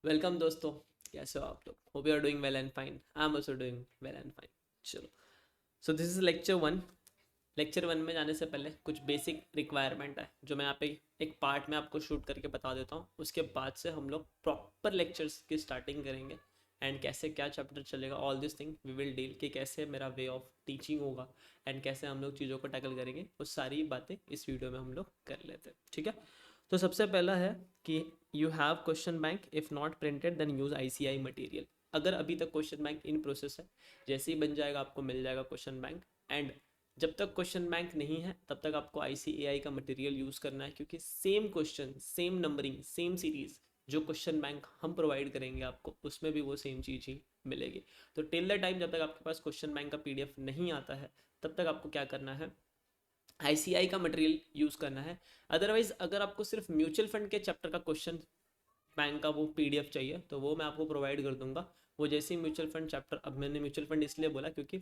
Welcome दोस्तों। कैसे हो आप लोग? Hope you are doing well and fine. I am also doing well and fine. चलो, so this is lecture one. Lecture one में जाने से पहले कुछ बेसिक रिक्वायरमेंट है जो मैं यहाँ पे एक पार्ट में आपको शूट करके बता देता हूँ। उसके बाद से हम लोग प्रॉपर लेक्चर्स की स्टार्टिंग करेंगे एंड कैसे क्या चैप्टर चलेगा, all this thing we will deal कि कैसे मेरा वे ऑफ टीचिंग होगा एंड कैसे हम लोग चीज़ों को टैकल करेंगे। वो सारी बातें इस वीडियो में हम लोग कर लेते हैं, ठीक है? तो सबसे पहला है कि you have question bank, if not printed then use ICI material. अगर अभी तक क्वेश्चन बैंक इन प्रोसेस है, जैसे ही बन जाएगा आपको मिल जाएगा क्वेश्चन बैंक। एंड जब तक क्वेश्चन बैंक नहीं है तब तक आपको ICAI का मटेरियल यूज़ करना है, क्योंकि same question, same numbering, same series जो क्वेश्चन बैंक हम प्रोवाइड करेंगे आपको, उसमें भी वो सेम चीज़ ही मिलेगी। तो टिल द टाइम जब तक आपके पास क्वेश्चन बैंक का PDF नहीं आता है तब तक आपको क्या करना है, ICI का मटेरियल यूज़ करना है। अदरवाइज अगर आपको सिर्फ म्यूचुअल फंड के चैप्टर का क्वेश्चन बैंक का वो PDF चाहिए तो वो मैं आपको प्रोवाइड कर दूंगा। वो जैसे ही म्यूचुअल फंड चैप्टर, अब मैंने म्यूचुअल फंड इसलिए बोला क्योंकि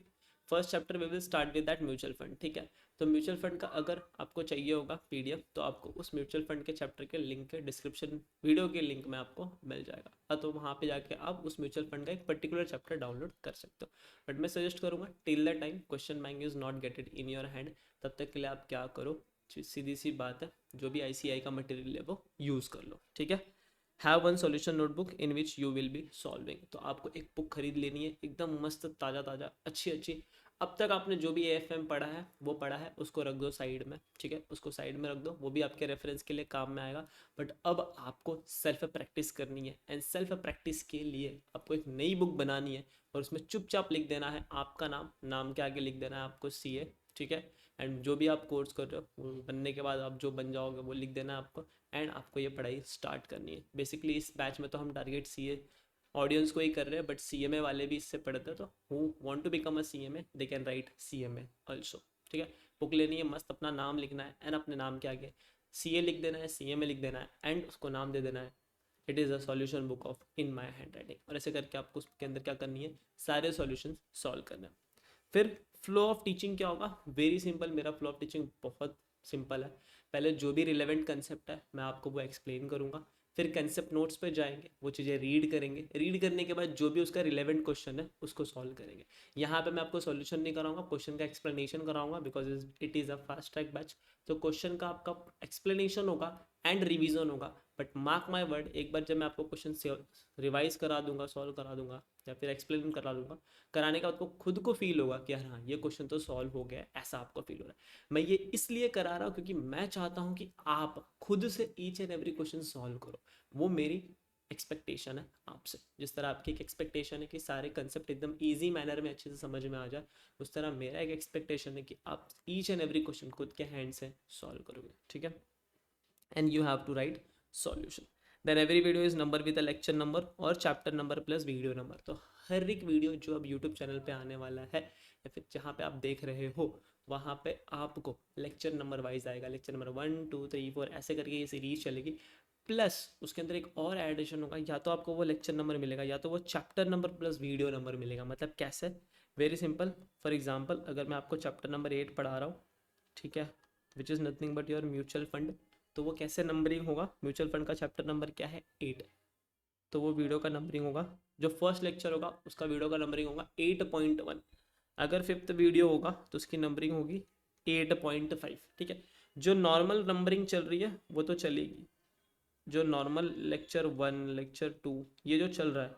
first chapter we will start with that mutual fund, ठीक है? तो म्यूचुअल फंड का अगर आपको चाहिए होगा PDF तो आपको उस म्यूचुअल फंड के चैप्टर के लिंक के डिस्क्रिप्शन वीडियो के लिंक में आपको मिल जाएगा, तो वहाँ पे जाके आप उस म्यूचुअल फंड का एक पर्टिकुलर चैप्टर डाउनलोड कर सकते हो। बट मैं सजेस्ट करूँगा till the time question bank is not get it in your hand, तब तक के लिए आप क्या करो, सीधी सी बात है, जो भी ICI का मटेरियल है वो यूज़ कर लो, ठीक है? Have one solution notebook in which you will be solving. तो आपको एक बुक खरीद लेनी है, एकदम मस्त ताज़ा ताज़ा अच्छी अच्छी। अब तक आपने जो भी AFM पढ़ा है वो पढ़ा है, उसको रख दो साइड में, ठीक है? उसको साइड में रख दो, वो भी आपके रेफरेंस के लिए काम में आएगा। बट अब आपको सेल्फ प्रैक्टिस करनी है एंड सेल्फ प्रैक्टिस के लिए आपको एक नई बुक बनानी है और उसमें चुपचाप लिख देना है आपका नाम, नाम के आगे लिख देना है आपको CA, ठीक है? एंड जो भी आप कोर्स कर रहे हो वो बनने के बाद आप जो बन जाओगे वो लिख देना है आपको। एंड आपको ये पढ़ाई स्टार्ट करनी है। बेसिकली इस बैच में तो हम टारगेट CA ऑडियंस को ही कर रहे हैं, बट CMA वाले भी इससे पढ़ते हैं, तो who want to become a CMA they can write CMA also, ठीक है? बुक लेनी है, मस्त अपना नाम लिखना है एंड अपने नाम के आगे CA लिख देना है, CMA लिख देना है एंड उसको नाम दे देना है it is a solution book of in my hand writing. और ऐसे करके आपको उसके अंदर क्या करनी है, सारे सॉल्यूशन सॉल्व करना है। फिर फ्लो ऑफ टीचिंग क्या होगा? वेरी सिंपल, मेरा फ्लो ऑफ टीचिंग बहुत सिंपल है। पहले जो भी रिलेवेंट कंसेप्ट है मैं आपको वो एक्सप्लेन करूँगा, फिर कंसेप्ट नोट्स पे जाएंगे, वो चीज़ें रीड करेंगे, रीड करने के बाद जो भी उसका रिलेवेंट क्वेश्चन है उसको सॉल्व करेंगे। यहाँ पे मैं आपको सॉल्यूशन नहीं कराऊंगा, क्वेश्चन का एक्सप्लेनेशन कराऊंगा, because it is a fast track batch. तो क्वेश्चन का आपका एक्सप्लेनेशन होगा एंड रिवीजन होगा। बट मार्क माई वर्ड, एक बार जब मैं आपको क्वेश्चन रिवाइज करा दूंगा, सॉल्व करा दूंगा या फिर एक्सप्लेन करा दूंगा, कराने का आपको खुद को फील होगा कि हाँ ये क्वेश्चन तो सॉल्व हो गया, ऐसा आपको फील हो रहा है। मैं ये इसलिए करा रहा हूँ क्योंकि मैं चाहता हूँ कि आप खुद से each and every question solve करो। वो मेरी एक्सपेक्टेशन है आपसे। जिस तरह आपकी एक एक्सपेक्टेशन है कि सारे कंसेप्ट एकदम ईजी मैनर में अच्छे से समझ में आ जाए, उस तरह मेरा एक एक्सपेक्टेशन है कि आप ईच एंड एवरी क्वेश्चन खुद के हैंड से सॉल्व करोगे, ठीक है? And you have to write solution. Then every video is number with a lecture number और chapter number plus video number. तो हर एक वीडियो जो अब यूट्यूब चैनल पे आने वाला है या फिर जहाँ पे आप देख रहे हो, वहाँ पे आपको लेक्चर नंबर वाइज आएगा, लेक्चर नंबर 1 2 3 4 ऐसे करके ये सीरीज चलेगी। प्लस उसके अंदर एक और एडिशन होगा, या तो आपको वो लेक्चर नंबर मिलेगा या तो वो chapter number plus video number मिलेगा। मतलब कैसे? Very simple. फॉर एग्जाम्पल अगर मैं आपको चैप्टर नंबर 8 पढ़ा रहा हूँ, ठीक है, which is nothing but your mutual fund, तो वो कैसे नंबरिंग होगा? म्यूचुअल फंड का चैप्टर नंबर क्या है? 8। तो वो वीडियो का नंबरिंग होगा, जो फर्स्ट लेक्चर होगा उसका वीडियो का नंबरिंग होगा 8.1। अगर फिफ्थ वीडियो होगा तो उसकी नंबरिंग होगी 8.5, ठीक है? जो नॉर्मल नंबरिंग चल रही है वो तो चलेगी, जो नॉर्मल लेक्चर 1 लेक्चर 2 ये जो चल रहा है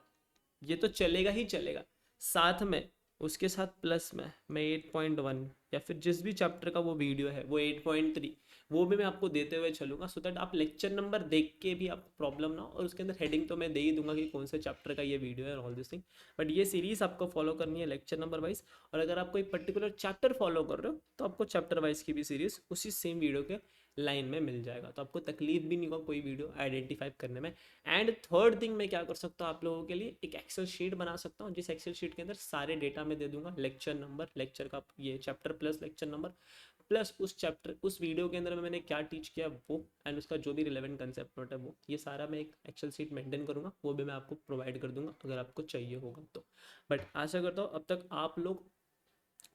ये तो चलेगा ही चलेगा। साथ में उसके साथ प्लस में मैं 8.1 या फिर जिस भी चैप्टर का वो वीडियो है वो 8.3 वो भी मैं आपको देते हुए चलूँगा, सो दैट आप लेक्चर नंबर देख के भी आपको प्रॉब्लम ना हो। और उसके अंदर हेडिंग तो मैं दे ही दूंगा कि कौन से चैप्टर का ये वीडियो है, ऑल दिस थिंग। बट ये सीरीज आपको फॉलो करनी है लेक्चर नंबर वाइज। और अगर आप कोई पर्टिकुलर चैप्टर फॉलो कर रहे हो तो आपको चैप्टर वाइज की भी सीरीज उसी सेम वीडियो के लाइन में मिल जाएगा, तो आपको तकलीफ भी नहीं होगा कोई वीडियो आइडेंटिफाई करने में। एंड थर्ड थिंग मैं क्या कर सकता हूँ आप लोगों के लिए, एक एक्सेल शीट बना सकता हूँ, जिस एक्सेल शीट के अंदर सारे डेटा मैं दे दूंगा, लेक्चर नंबर, लेक्चर का ये chapter plus lecture number, plus उस चैप्टर उस वीडियो के अंदर मैंने क्या टीच किया वो, एंड उसका जो भी रिलेवेंट कंसेप्ट नोट है वो, ये सारा मैं एक एक्सेल शीट मेंटेन करूंगा, वो भी मैं आपको प्रोवाइड कर दूंगा अगर आपको चाहिए होगा तो। बट आशा करता हूँ अब तक आप लोग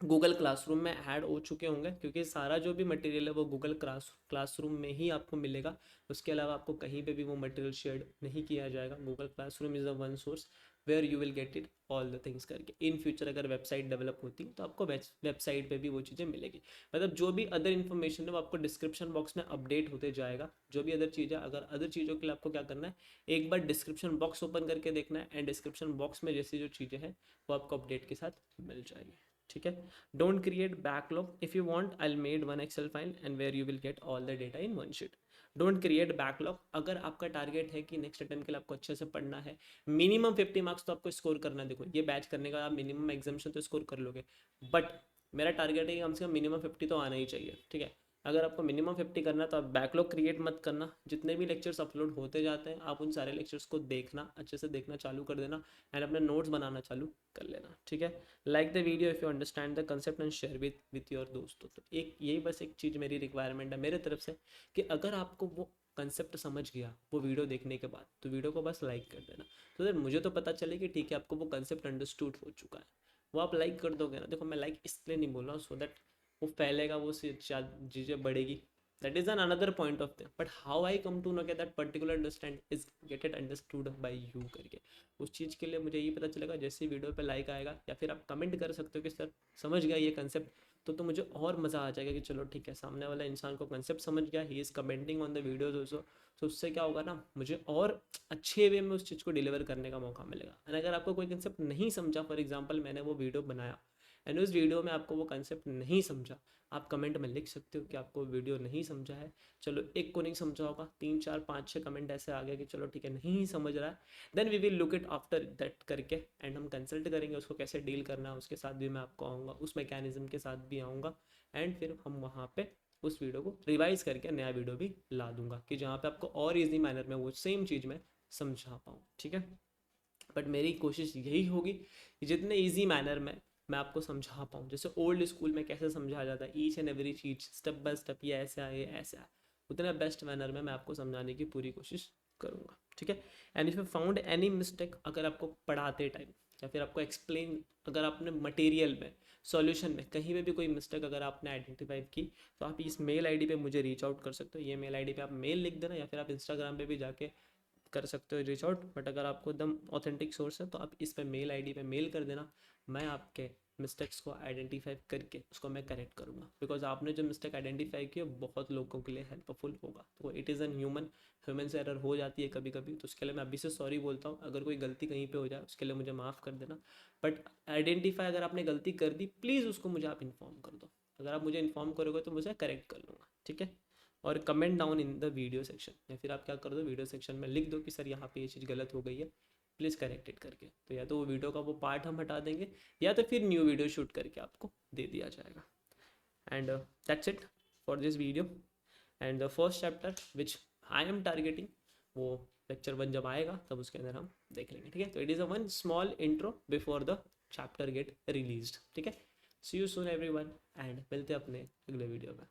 गूगल क्लासरूम में ऐड हो चुके होंगे, क्योंकि सारा जो भी मटेरियल है वो गूगल क्लासरूम में ही आपको मिलेगा। उसके अलावा आपको कहीं पे भी वो मटेरियल शेयर नहीं किया जाएगा। Google classroom is a one source where you will get it all the things करके। इन फ्यूचर अगर वेबसाइट डेवलप होती तो आपको वेबसाइट पे भी वो चीज़ें मिलेगी। मतलब जो भी अदर इन्फॉर्मेशन है वो आपको डिस्क्रिप्शन बॉक्स में अपडेट होते जाएगा। जो भी अदर चीज़ है, अगर अदर चीज़ों के लिए आपको क्या करना है, एक बार डिस्क्रिप्शन बॉक्स ओपन करके देखना है, एंड डिस्क्रिप्शन बॉक्स में जैसी जो चीज़ें हैं वो आपको अपडेट के साथ मिल जाएगी। ठीक है। Don't create backlog. If you want I made one Excel file and where you will get all the data in one sheet. Don't create backlog. अगर आपका टारगेट है कि नेक्स्ट अटेम्प्ट के लिए आपको अच्छे से पढ़ना है, मिनिमम 50 मार्क्स तो आपको स्कोर करना है। देखो ये बैच करने का आप मिनिमम एग्जामेशन तो स्कोर कर लोगे, बट मेरा टारगेट है कि कम से कम मिनिमम 50 तो आना ही चाहिए। ठीक है। अगर आपको मिनिमम 50 करना है तो आप बैकलॉग क्रिएट मत करना। जितने भी लेक्चर्स अपलोड होते जाते हैं आप उन सारे लेक्चर्स को देखना, अच्छे से देखना चालू कर देना, एंड अपने नोट्स बनाना चालू कर लेना। ठीक है। Like the video if you understand the concept and share with your दोस्तों। तो एक यही बस एक चीज़ मेरी रिक्वायरमेंट है मेरे तरफ से, कि अगर आपको वो कंसेप्ट समझ गया वो वीडियो देखने के बाद, तो वीडियो को बस लाइक कर देना, तो दैट मुझे तो पता चले कि ठीक है आपको वो कंसेप्ट अंडरस्टूड हो चुका है। वो आप लाइक कर दोगे ना, देखो मैं लाइक इसलिए नहीं बोल रहा हूँ सो दैट वो फैलेगा, वो चीज़ें बढ़ेगी, that is an another point of thing, but how I come to know कि that particular understand is get it understood by you करके, उस चीज़ के लिए मुझे ये पता चलेगा जैसे वीडियो पे लाइक आएगा, या फिर आप कमेंट कर सकते हो कि सर समझ गया ये कंसेप्ट, तो मुझे और मज़ा आ जाएगा कि चलो ठीक है सामने वाला इंसान को कंसेप्ट समझ गया, he is commenting on the videos also. तो उससे क्या होगा ना, मुझे और अच्छे वे में उस चीज़ को डिलीवर करने का मौका मिलेगा। एंड अगर आपको कोई कंसेप्ट नहीं समझा, फॉर एग्जाम्पल मैंने वो वीडियो बनाया एंड उस वीडियो में आपको वो कंसेप्ट नहीं समझा, आप कमेंट में लिख सकते हो कि आपको वीडियो नहीं समझा है। चलो एक को नहीं समझा होगा, 3 4 5 6 कमेंट ऐसे आ गया कि चलो ठीक है नहीं समझ रहा है, then we will look it after that करके, एंड हम कंसल्ट करेंगे उसको कैसे डील करना है, उसके साथ भी मैं आपको आऊँगा, उस मैकेनिज्म के साथ भी आऊँगा, एंड फिर हम वहाँ पे उस वीडियो को रिवाइज करके नया वीडियो भी ला दूंगा कि जहाँ पे आपको और ईजी मैनर में वो सेम चीज़ में समझा पाऊँ। ठीक है। बट मेरी कोशिश यही होगी कि जितने ईजी मैनर में मैं आपको समझा पाऊँ, जैसे ओल्ड स्कूल में कैसे समझाया जाता है ईच एंड एवरी चीज स्टेप बाय स्टेप, ये ऐसा है ये ऐसा है, उतना बेस्ट मैनर में मैं आपको समझाने की पूरी कोशिश करूँगा। ठीक है। And if you found any mistake, अगर आपको पढ़ाते टाइम या फिर आपको एक्सप्लेन, अगर आपने मटेरियल में सॉल्यूशन में कहीं पे भी कोई मिस्टेक अगर आपने आइडेंटिफाई की, तो आप इस मेल आईडी पे मुझे रीच आउट कर सकते हो। ये मेल आईडी पे आप मेल लिख देना, या फिर आप इंस्टाग्राम पे भी जाके कर सकते हो रीच आउट। बट अगर आपको एकदम ऑथेंटिक सोर्स है तो आप इस पे मेल आईडी पे मेल कर देना, मैं आपके मिस्टेक्स को आइडेंटिफाई करके उसको मैं करेक्ट करूँगा। बिकॉज आपने जो मिस्टेक आइडेंटिफाई की बहुत लोगों के लिए हेल्पफुल होगा। तो इट इज़ एन ह्यूमन से एरर हो जाती है कभी कभी, तो उसके लिए मैं अभी से सॉरी बोलता हूँ। अगर कोई गलती कहीं पे हो जाए उसके लिए मुझे माफ़ कर देना, बट आइडेंटिफाई अगर आपने गलती कर दी प्लीज़ उसको मुझे आप इन्फॉर्म कर दो। अगर आप मुझे इन्फॉर्म करोगे तो मुझे करेक्ट कर लूँगा। ठीक है। और comment down in the video section, या फिर आप क्या कर दो वीडियो सेक्शन में लिख दो कि सर यहाँ पे ये चीज़ गलत हो गई है, प्लीज़ करेक्ट इट करके। तो या तो वो वीडियो का वो पार्ट हम हटा देंगे, या तो फिर न्यू वीडियो शूट करके आपको दे दिया जाएगा। And that's it for this video. And the first chapter which I am targeting, वो लेक्चर 1 जब आएगा तब उसके अंदर हम देख लेंगे। ठीक है। तो it is a one small intro before the chapter get release. ठीक है। सी यू सून एवरीवन, एंड मिलते हैं अपने अगले वीडियो में।